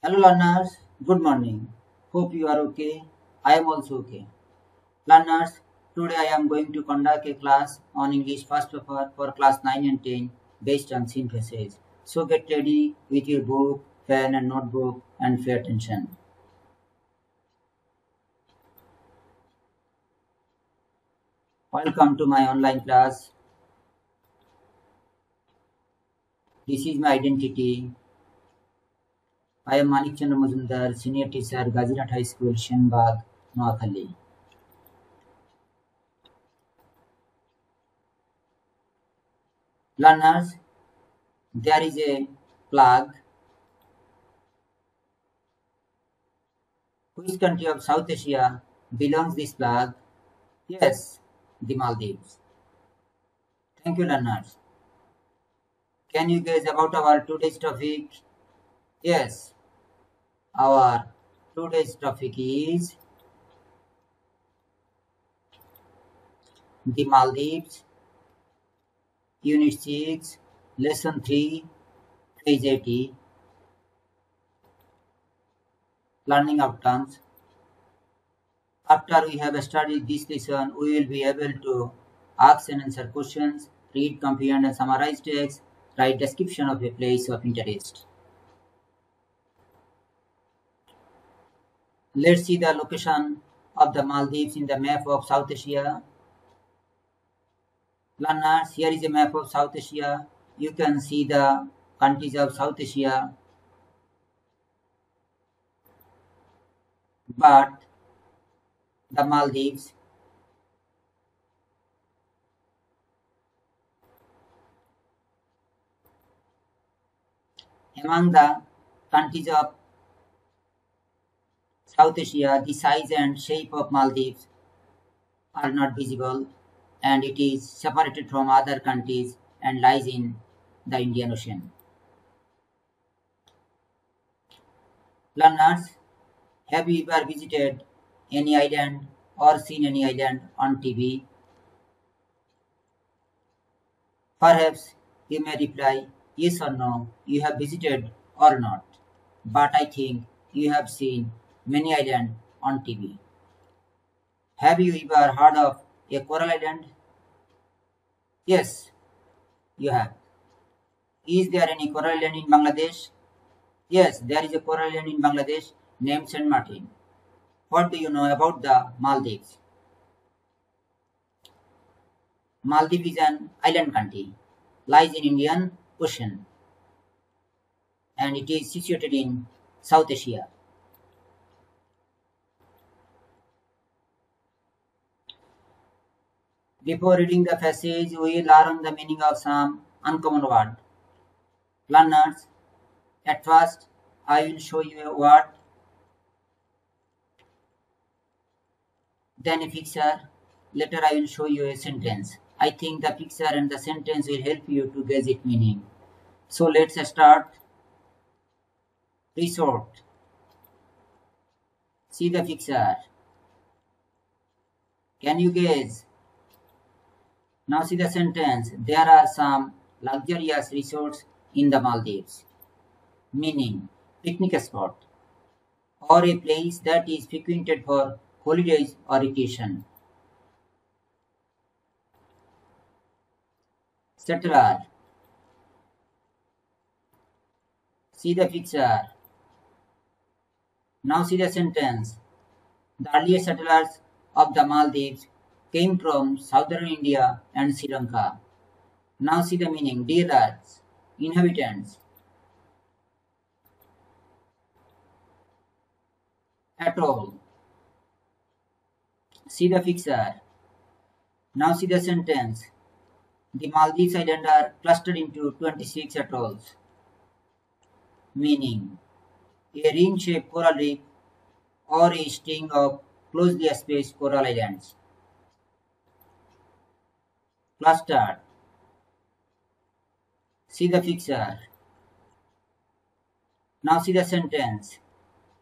Hello learners, good morning. Hope you are okay. I am also okay. Learners, today I am going to conduct a class on English first paper for class 9 and 10 based on scene passage. So get ready with your book, pen and notebook and pay attention. Welcome to my online class. This is my identity. I am Manik Chandra Majumdar, Senior Teacher, Gazirhat High School, Shenbag, Noakhali. Learners, there is a flag. Which country of South Asia belongs this flag? Yes, the Maldives. Thank you, learners. Can you guess about our today's topic? Yes, our today's topic is the Maldives, Unit 6, Lesson 3, Page 80, Learning Outcomes. After we have studied this lesson, we will be able to ask and answer questions, read, comprehend and summarize text, write description of a place of interest. Let's see the location of the Maldives in the map of South Asia. Learners, here is a map of South Asia. You can see the countries of South Asia. But the Maldives among the countries of South Asia, the size and shape of Maldives are not visible and it is separated from other countries and lies in the Indian Ocean. Learners, have you ever visited any island or seen any island on TV? Perhaps you may reply yes or no, you have visited or not. But I think you have seen many islands on TV. Have you ever heard of a coral island? Yes, you have. Is there any coral island in Bangladesh? Yes, there is a coral island in Bangladesh named Saint Martin. What do you know about the Maldives? Maldives is an island country, lies in Indian Ocean, and it is situated in South Asia. Before reading the passage, we will learn the meaning of some uncommon word. Learners, at first I will show you a word, then a picture, later I will show you a sentence. I think the picture and the sentence will help you to guess its meaning. So let's start. Resort. See the picture. Can you guess? Now see the sentence. There are some luxurious resorts in the Maldives. Meaning, picnic spot or a place that is frequented for holidays or vacation. Settler. See the picture. Now see the sentence. The earliest settlers of the Maldives came from southern India and Sri Lanka. Now see the meaning. Dwellers, inhabitants. Atoll. See the picture. Now see the sentence. The Maldives Islands are clustered into 26 atolls. Meaning, a ring-shaped coral reef or a string of closely spaced coral islands. Clustered. See the picture. Now see the sentence.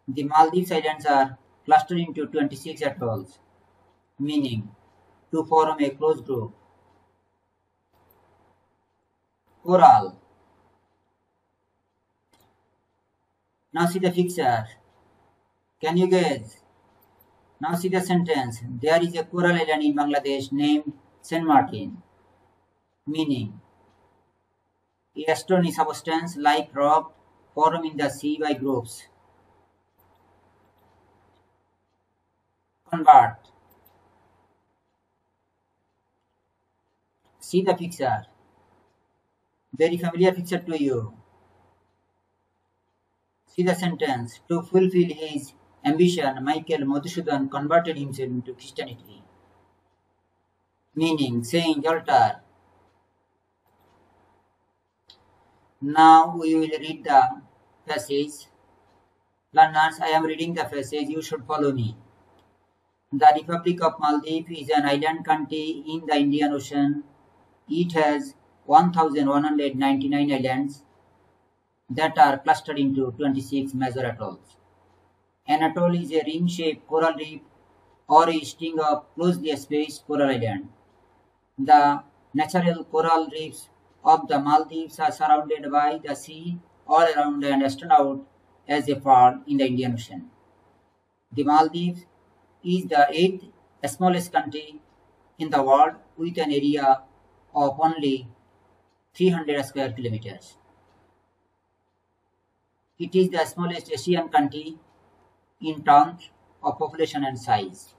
The Maldives Islands are clustered into 26 atolls. Meaning, to form a close group. Coral. Now see the picture. Can you guess? Now see the sentence. There is a coral island in Bangladesh named Saint Martin, meaning a stony substance like rock formed in the sea by groups. Convert. See the picture. Very familiar picture to you. See the sentence. To fulfill his ambition, Michael Madhusudan converted himself into Christianity. Meaning, Saint altar. Now we will read the passage. Learners, I am reading the passage. You should follow me. The Republic of Maldives is an island country in the Indian Ocean. It has 1,199 islands that are clustered into 26 major atolls. An atoll is a ring-shaped coral reef or a string of closely spaced coral islands. The natural coral reefs of the Maldives are surrounded by the sea all around and stand out as a pearl in the Indian Ocean. The Maldives is the 8th smallest country in the world with an area of only 300 square kilometers. It is the smallest Asian country in terms of population and size.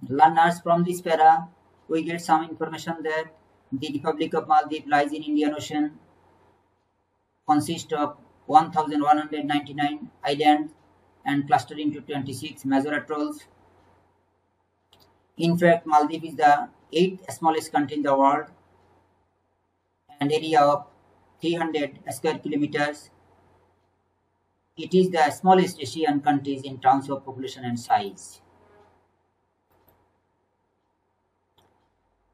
Learners, from this para, we get some information that the Republic of Maldives lies in Indian Ocean, consists of 1,199 islands and clustered into 26 major atolls. In fact, Maldives is the 8th smallest country in the world, an area of 300 square kilometers. It is the smallest Asian country in terms of population and size.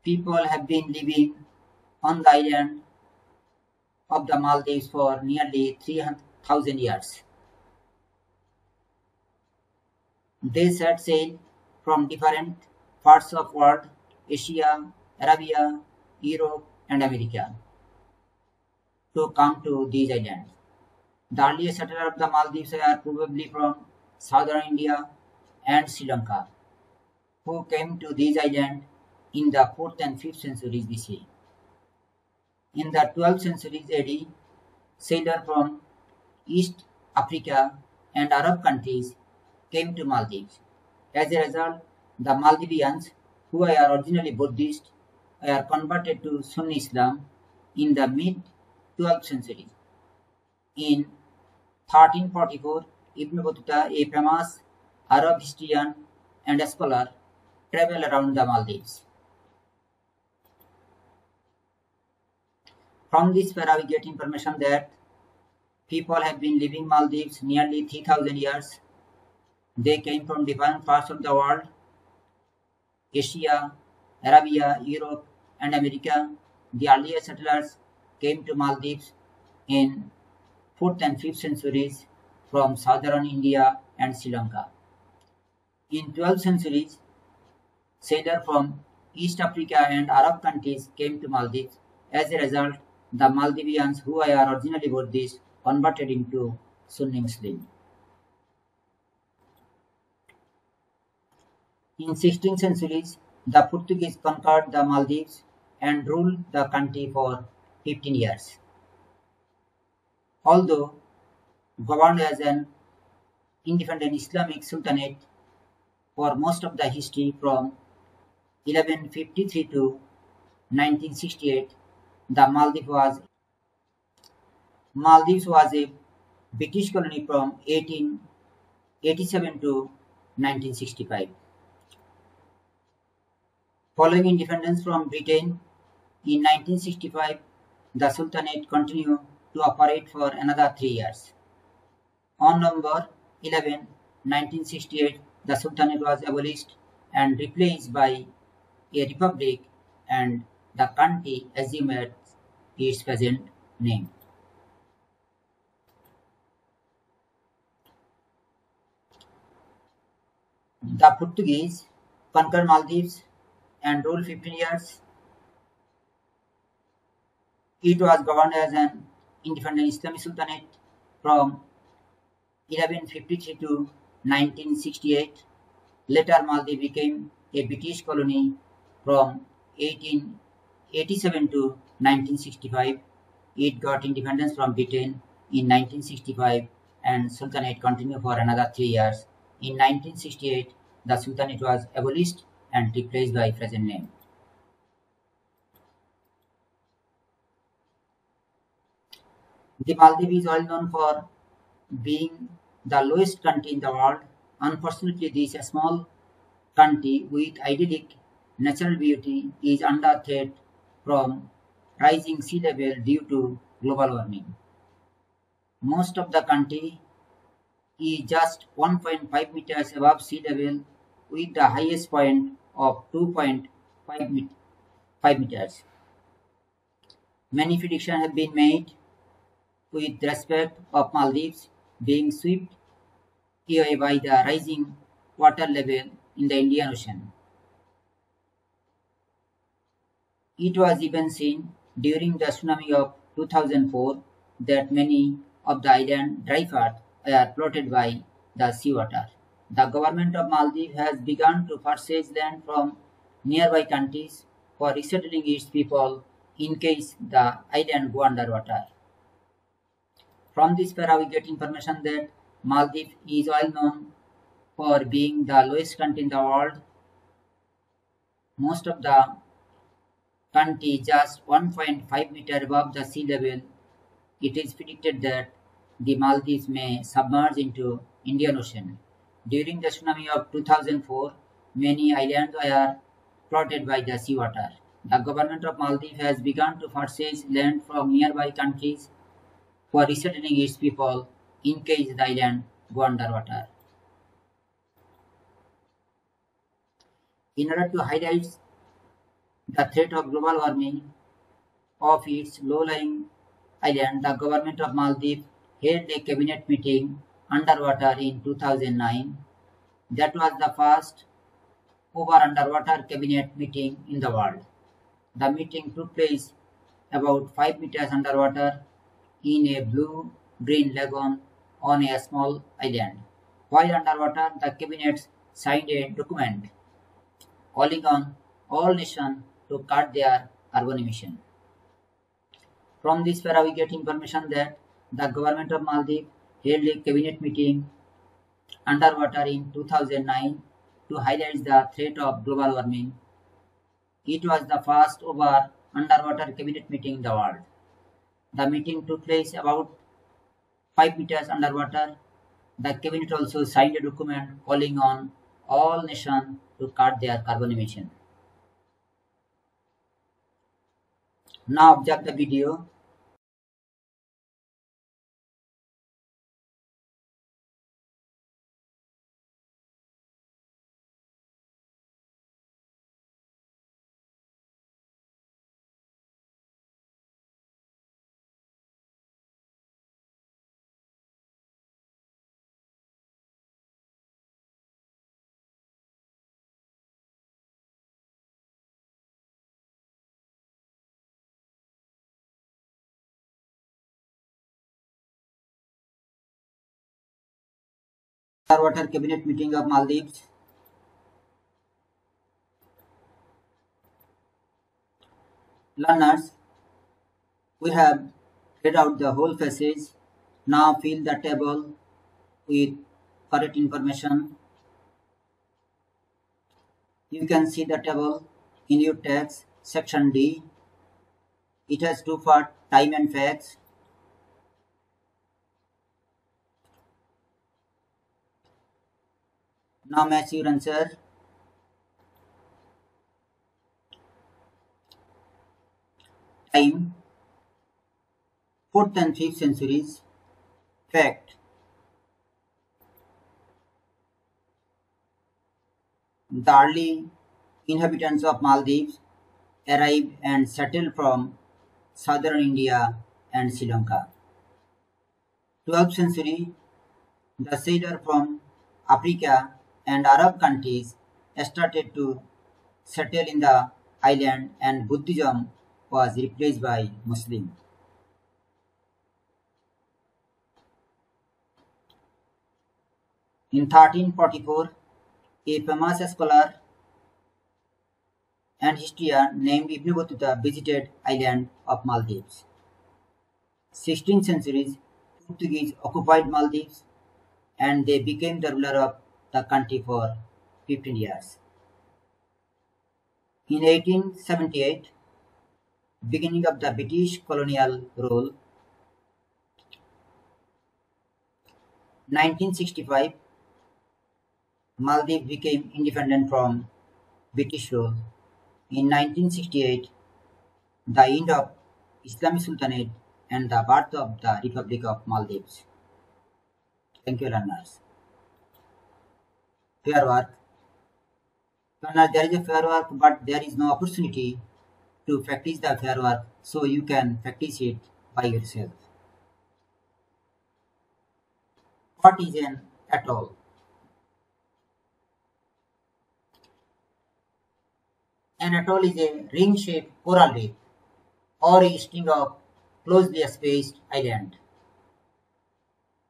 People have been living on the island of the Maldives for nearly 3,000 years. They set sail from different parts of the world, Asia, Arabia, Europe, and America, to come to these islands. The earliest settlers of the Maldives are probably from southern India and Sri Lanka, who came to these islands in the 4th and 5th centuries BC. In the 12th century AD, sailors from East Africa and Arab countries came to Maldives. As a result, the Maldivians, who are originally Buddhist, were converted to Sunni Islam in the mid-12th century. In 1344, Ibn Battuta, a famous Arab historian and scholar, traveled around the Maldives. From this para we get information that people have been living Maldives nearly 3,000 years. They came from different parts of the world, Asia, Arabia, Europe, and America. The earliest settlers came to Maldives in 4th and 5th centuries from southern India and Sri Lanka. In 12th centuries, sailors from East Africa and Arab countries came to Maldives. As a result, the Maldivians, who are originally Buddhist, converted into Sunni Muslim. In 16th centuries, the Portuguese conquered the Maldives and ruled the country for 15 years. Although governed as an independent Islamic sultanate for most of the history from 1153 to 1968, the Maldives was a British colony from 1887 to 1965. Following independence from Britain in 1965, the Sultanate continued to operate for another 3 years. On November 11, 1968, the Sultanate was abolished and replaced by a republic, and the country assumed its present name. The Portuguese conquered Maldives and ruled 15 years. It was governed as an independent Islamic Sultanate from 1153 to 1968. Later, Maldives became a British colony from 1887 to 1965. It got independence from Britain in 1965 and Sultanate continued for another 3 years. In 1968, the Sultanate was abolished and replaced by present name. The Maldives is well known for being the lowest country in the world. Unfortunately, this small country with idyllic natural beauty is under threat from rising sea level due to global warming. Most of the country is just 1.5 meters above sea level with the highest point of 2.5 meters. Many predictions have been made with respect of Maldives being swept away by the rising water level in the Indian Ocean. It was even seen during the tsunami of 2004 that many of the island dry parts are floated by the seawater. The government of Maldives has begun to purchase land from nearby countries for resettling its people in case the island go underwater. From this para we get information that Maldives is well known for being the lowest country in the world. Most of the country just 1.5 meter above the sea level. It is predicted that the Maldives may submerge into Indian Ocean. During the tsunami of 2004, many islands were flooded by the seawater. The government of Maldives has begun to purchase land from nearby countries for resettling its people in case the island go underwater. In order to highlight the threat of global warming of its low-lying island, the government of Maldives held a cabinet meeting underwater in 2009. That was the first ever underwater cabinet meeting in the world. The meeting took place about 5 meters underwater in a blue-green lagoon on a small island. While underwater, the cabinet signed a document calling on all nations to cut their carbon emission. From this para we get information that the government of Maldives held a cabinet meeting underwater in 2009 to highlight the threat of global warming. It was the first ever underwater cabinet meeting in the world. The meeting took place about 5 meters underwater. The cabinet also signed a document calling on all nations to cut their carbon emission. Now observe the video. Underwater cabinet meeting of Maldives. Learners, we have read out the whole passage. Now fill the table with correct information. You can see the table in your text, section D. It has two parts, time and facts. Now match your answer. Time, 4th and 5th centuries. Fact, the early inhabitants of Maldives arrived and settled from southern India and Sri Lanka. 12th century, the sailors from Africa and Arab countries started to settle in the island and Buddhism was replaced by Muslim. In 1344, a famous scholar and historian named Ibn Battuta visited island of Maldives. 16th century, Portuguese occupied Maldives and they became the ruler of the country for 15 years. In 1878, beginning of the British colonial rule, 1965, Maldives became independent from British rule. In 1968, the end of Islamic Sultanate and the birth of the Republic of Maldives. Thank you, learners. Fair work. Learners, there is a fair work, but there is no opportunity to practice the fair work, so you can practice it by yourself. What is an atoll? An atoll is a ring-shaped coral reef or a string of closely spaced islands.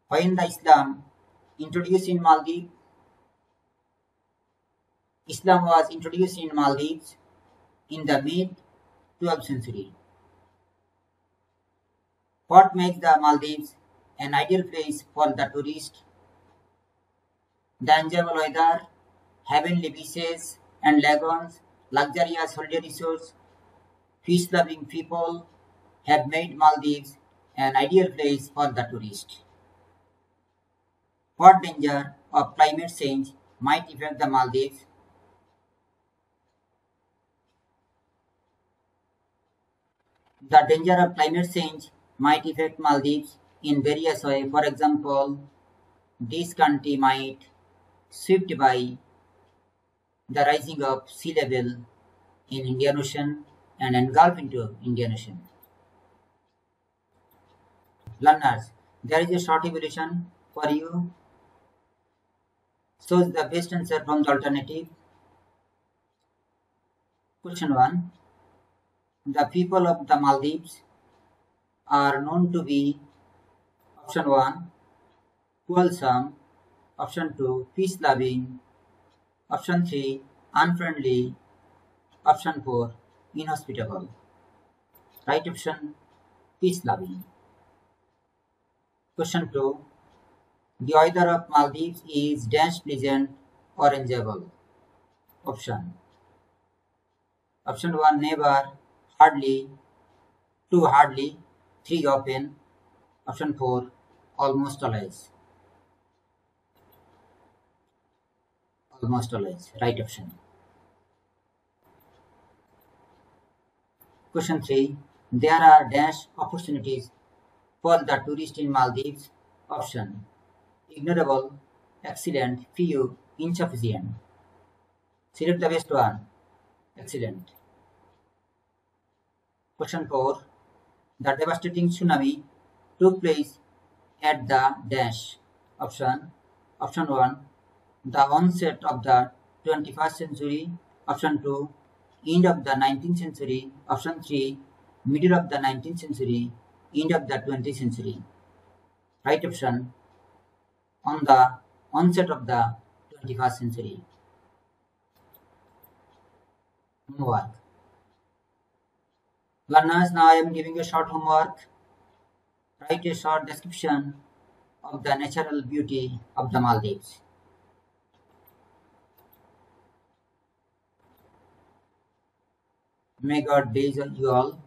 When the Islam introduced in Maldives, Islam was introduced in Maldives in the mid-12th century. What makes the Maldives an ideal place for the tourist? The enjoyable weather, heavenly beaches and lagoons, luxurious holiday resorts, fish-loving people have made Maldives an ideal place for the tourist. What danger of climate change might affect the Maldives? The danger of climate change might affect Maldives in various ways. For example, this country might swept by the rising of sea level in Indian Ocean and engulf into Indian Ocean. Learners, there is a short evaluation for you. Choose the best answer from the alternative. Question 1. The people of the Maldives are known to be option 1, wholesome, option 2, peace-loving, option 3, unfriendly, option 4, inhospitable. Right option, peace-loving. Question 2. The weather of Maldives is dash pleasant or enjoyable. Option 1, never, hardly, 2, hardly, 3, often, option 4, almost always. Almost always, right option. Question 3. There are dash opportunities for the tourist in Maldives. Option: ignorable, excellent, few, insufficient. Select the best one. Excellent. Question 4. The devastating tsunami took place at the dash. Option 1. The onset of the 21st century. Option 2. End of the 19th century. Option 3. Middle of the 19th century. End of the 20th century. Right option: on the onset of the 21st century. Homework. Learners, now I am giving you a short homework. Write a short description of the natural beauty of the Maldives. May God bless you all.